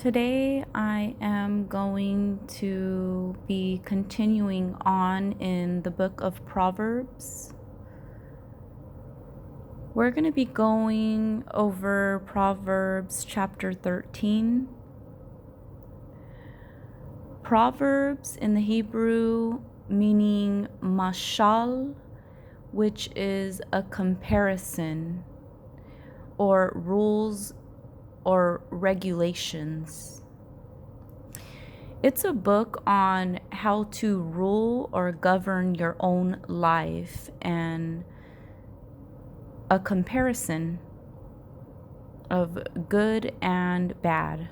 Today I am going to be continuing on in the book of Proverbs. We're going to be going over Proverbs chapter 13. Proverbs in the Hebrew meaning mashal, which is a comparison or rules or regulations. It's a book on how to rule or govern your own life and a comparison of good and bad.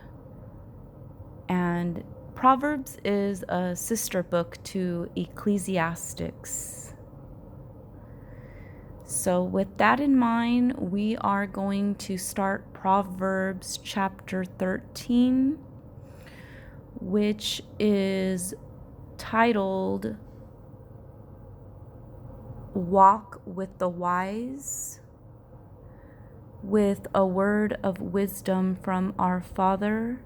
And Proverbs is a sister book to Ecclesiastics. So with that in mind, we are going to start Proverbs chapter 13, which is titled Walk with the Wise, with a word of wisdom from our Father.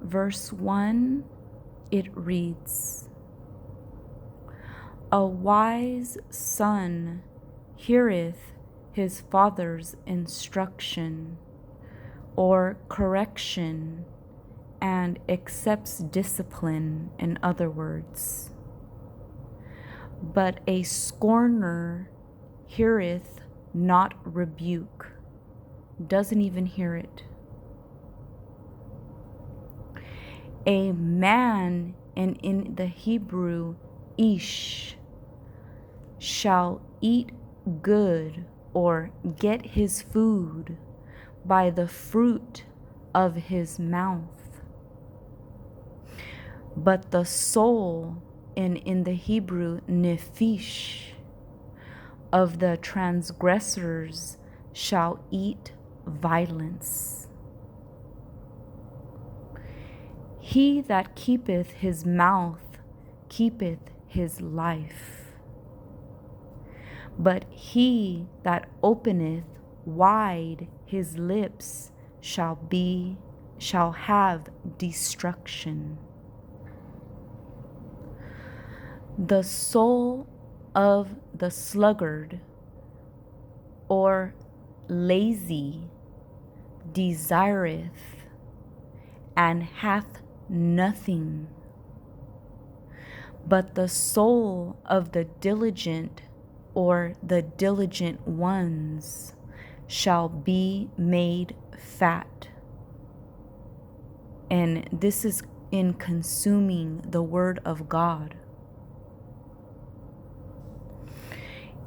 Verse 1, it reads, "A wise son heareth his father's instruction or correction and accepts discipline, in other words. But a scorner heareth not rebuke," doesn't even hear it. A man, and in the Hebrew, ish, shall eat good or get his food by the fruit of his mouth. But the soul, and in the Hebrew, nephish, of the transgressors shall eat violence. He that keepeth his mouth keepeth his life, but he that openeth wide his lips shall have destruction. The soul of the sluggard or lazy desireth and hath nothing, but the soul of the diligent or the diligent ones shall be made fat. And this is in consuming the word of God.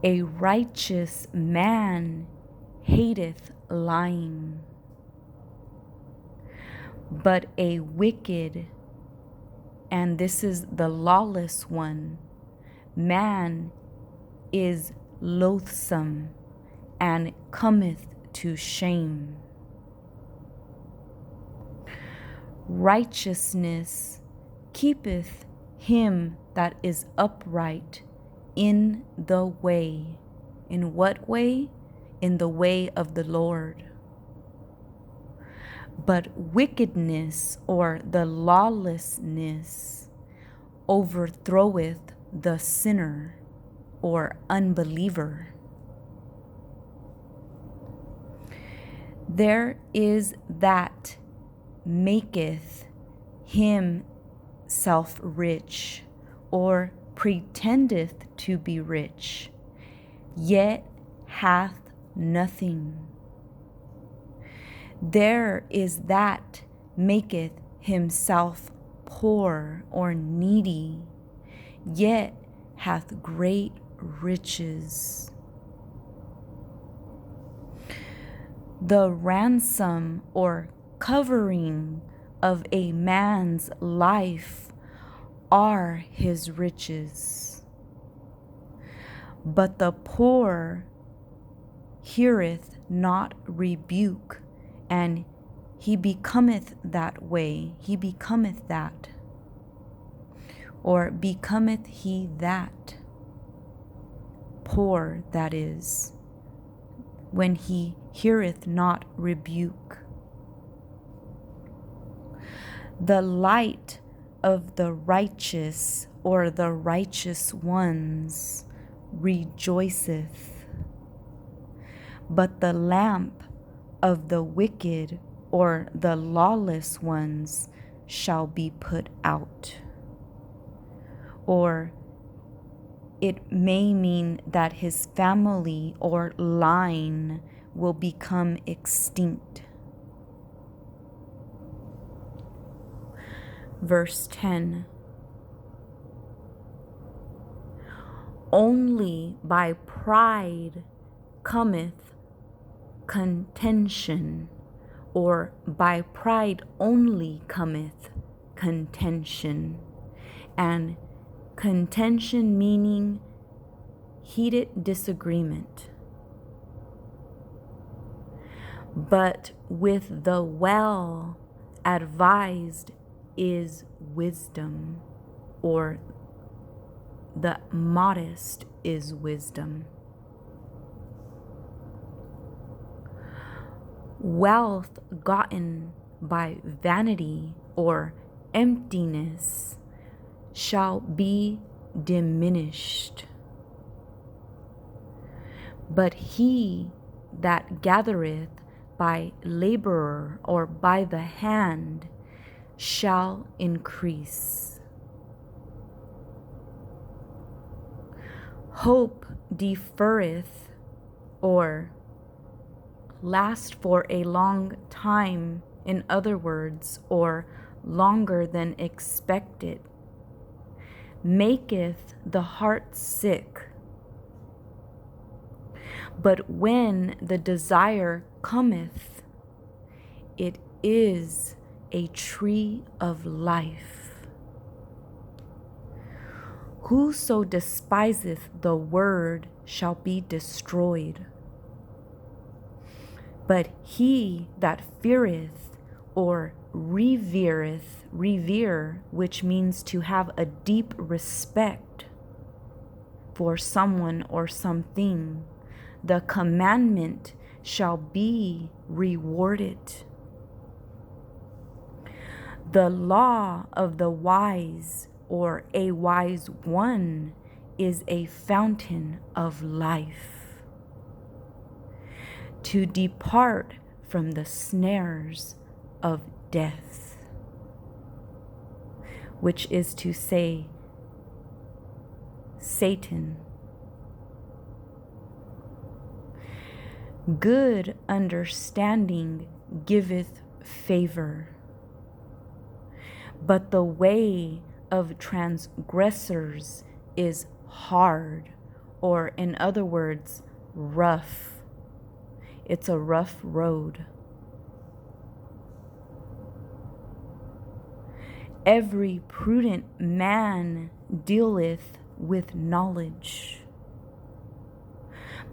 A righteous man hateth lying, but a wicked, and this is the lawless one, man is loathsome and cometh to shame. Righteousness keepeth him that is upright in the way. In what way? In the way of the Lord. But wickedness or the lawlessness overthroweth the sinner or unbeliever. There is that maketh himself rich or pretendeth to be rich, yet hath nothing. There is that maketh himself poor or needy, yet hath great riches. The ransom or covering of a man's life are his riches, but the poor heareth not rebuke, and he becometh that way, he becometh that, or becometh he that, poor that is, when he heareth not rebuke. The light of the righteous or the righteous ones rejoiceth, but the lamp of the wicked or the lawless ones shall be put out. Or it may mean that his family or line will become extinct. Verse 10. Only by pride cometh contention, or by pride only cometh contention. And contention meaning heated disagreement. But with the well advised is wisdom, or the modest is wisdom. Wealth gotten by vanity or emptiness shall be diminished. But he that gathereth by labor or by the hand shall increase. Hope deferreth, or last for a long time, in other words, or longer than expected, maketh the heart sick. But when the desire cometh, it is a tree of life. Whoso despiseth the word shall be destroyed. But he that feareth or revere, which means to have a deep respect for someone or something, the commandment shall be rewarded. The law of the wise, or a wise one, is a fountain of life, to depart from the snares of death, which is to say, Satan. Good understanding giveth favor, but the way of transgressors is hard, or in other words, rough. It's a rough road. Every prudent man dealeth with knowledge,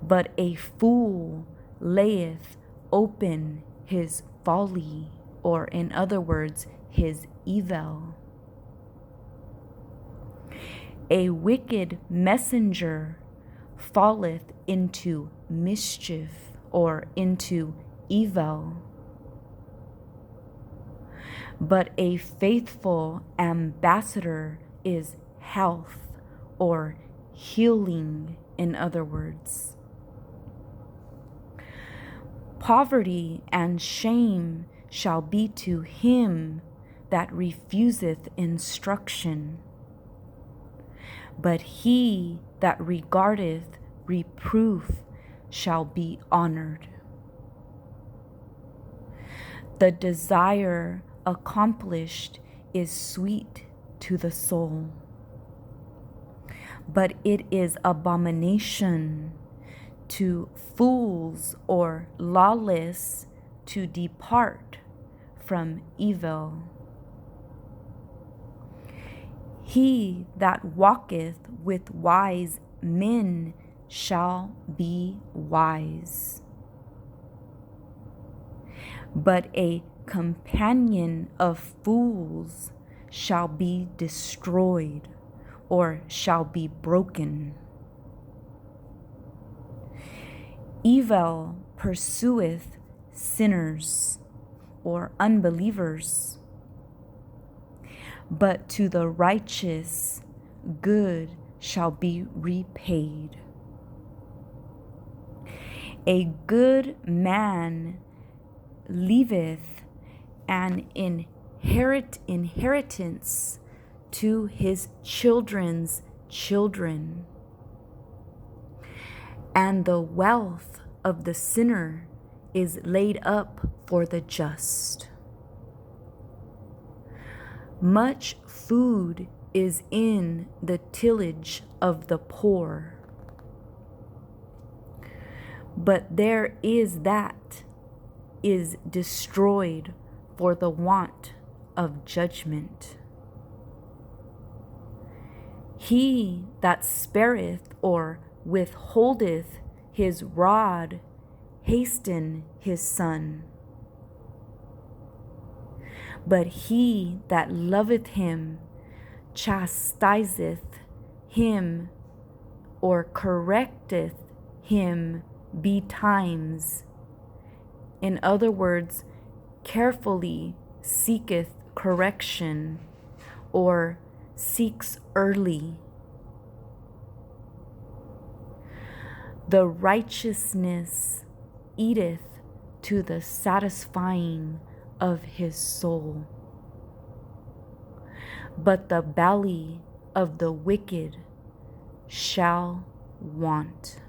but a fool layeth open his folly, or in other words, his evil. A wicked messenger falleth into mischief, or into evil. But a faithful ambassador is health, or healing, in other words. Poverty and shame shall be to him that refuseth instruction, but he that regardeth reproof shall be honored. The desire accomplished is sweet to the soul, but it is abomination to fools or lawless to depart from evil. He that walketh with wise men shall be wise, but a companion of fools shall be destroyed, or shall be broken. Evil pursueth sinners, or unbelievers, but to the righteous good shall be repaid. A good man leaveth an inheritance to his children's children, and the wealth of the sinner is laid up for the just. Much food is in the tillage of the poor, but there is that is destroyed for the want of judgment. He that spareth or withholdeth his rod hasten his son, but he that loveth him chastiseth him or correcteth him betimes. In other words, carefully seeketh correction or seeks early. The righteousness eateth to the satisfying of his soul, but the belly of the wicked shall want.